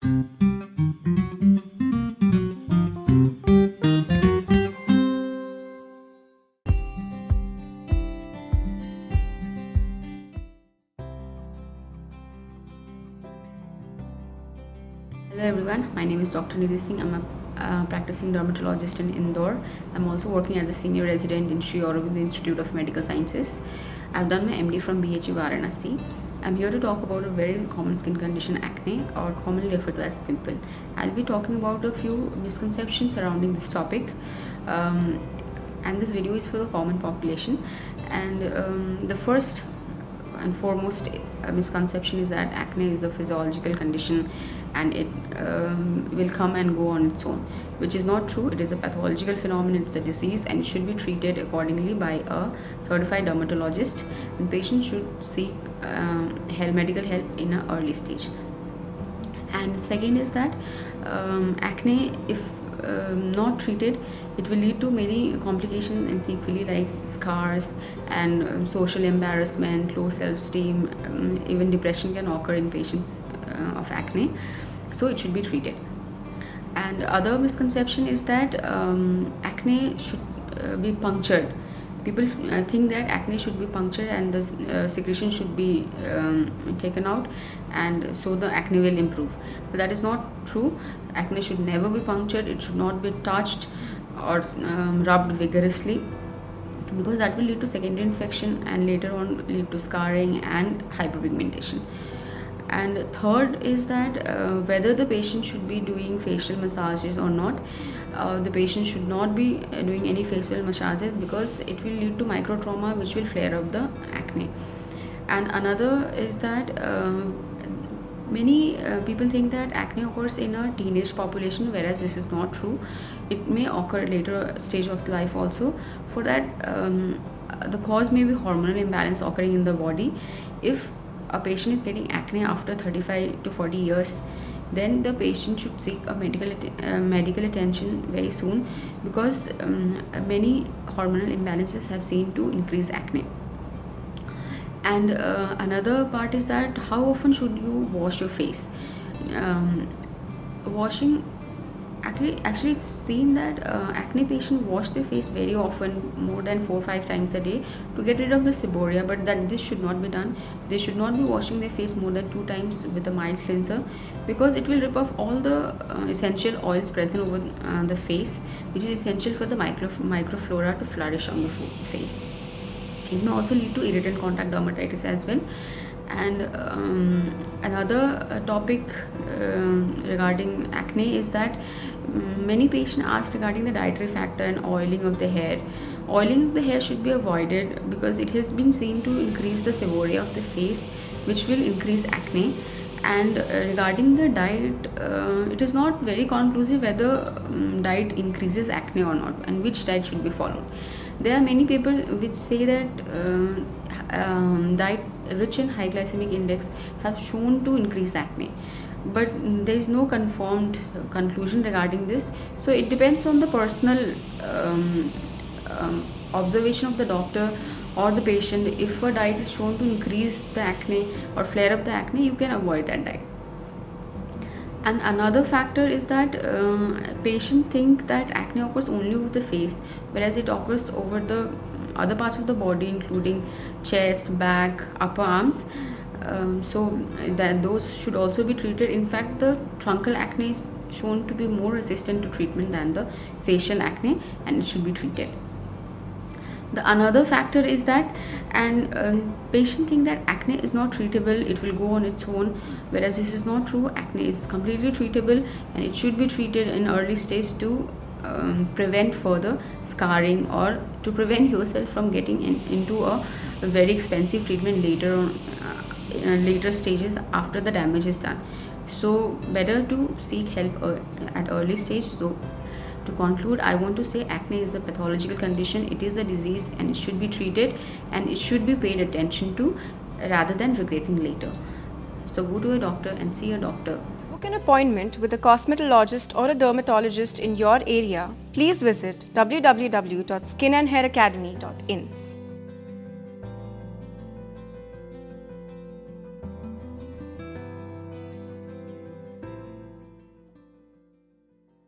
Hello everyone, my name is Dr. Nidhi Singh. I'm a practicing dermatologist in Indore. I'm also working as a senior resident in Sri Aurobindo Institute of Medical Sciences. I've done my MD from BHU Varanasi. I'm here to talk about a very common skin condition, acne, or commonly referred to as pimple. I'll be talking about a few misconceptions surrounding this topic. And this video is for the common population. And the first and foremost misconception is that acne is a physiological condition and it will come and go on its own, which is not true. It is a pathological phenomenon, it's a disease, and it should be treated accordingly by a certified dermatologist, and patients should seek medical help in an early stage. And second is that acne, if not treated, it will lead to many complications and sequelae like scars and social embarrassment, low self-esteem, even depression can occur in patients of acne. So it should be treated. And other misconception is that acne should be punctured. People think that acne should be punctured and the secretion should be taken out, and so the acne will improve. But that is not true. Acne should never be punctured. It should not be touched or rubbed vigorously, because that will lead to secondary infection and later on lead to scarring and hyperpigmentation. And third is that whether the patient should be doing facial massages or not. The patient should not be doing any facial massages because it will lead to micro trauma, which will flare up the acne. And another is that many people think that acne occurs in a teenage population, whereas this is not true. It may occur later stage of life also. For that, the cause may be hormonal imbalance occurring in the body. If a patient is getting acne after 35 to 40 years, then the patient should seek a medical attention very soon, because many hormonal imbalances have seen to increase acne. And another part is that how often should you wash your face? Washing, actually it's seen that acne patients wash their face very often, more than 4-5 times a day, to get rid of the seborrhea, but that this should not be done. They should not be washing their face more than 2 times with a mild cleanser, because it will rip off all the essential oils present over the face, which is essential for the microflora to flourish on the face. It may also lead to irritant contact dermatitis as well. And another topic regarding acne is that many patients ask regarding the dietary factor and oiling of the hair. Oiling of the hair should be avoided because it has been seen to increase the seborrhea of the face, which will increase acne. And regarding the diet, it is not very conclusive whether diet increases acne or not, and which diet should be followed. There are many people which say that diet rich in high glycemic index have shown to increase acne, but there is no confirmed conclusion regarding this. So it depends on the personal observation of the doctor or the patient. If a diet is shown to increase the acne or flare up the acne, you can avoid that diet. And another factor is that patients think that acne occurs only over the face, whereas it occurs over the other parts of the body, including chest, back, upper arms. So that those should also be treated. In fact, the truncal acne is shown to be more resistant to treatment than the facial acne, and it should be treated. The another factor is that, and patients think that acne is not treatable, it will go on its own, whereas this is not true. Acne is completely treatable, and it should be treated in early stage to prevent further scarring, or to prevent yourself from getting into a very expensive treatment later on, later stages after the damage is done. So better to seek help at early stage. So to conclude, I want to say acne is a pathological condition. It is a disease, and it should be treated, and it should be paid attention to rather than regretting later. So go to a doctor and see a doctor. To book an appointment with a cosmetologist or a dermatologist in your area, please visit www.skinandhairacademy.in.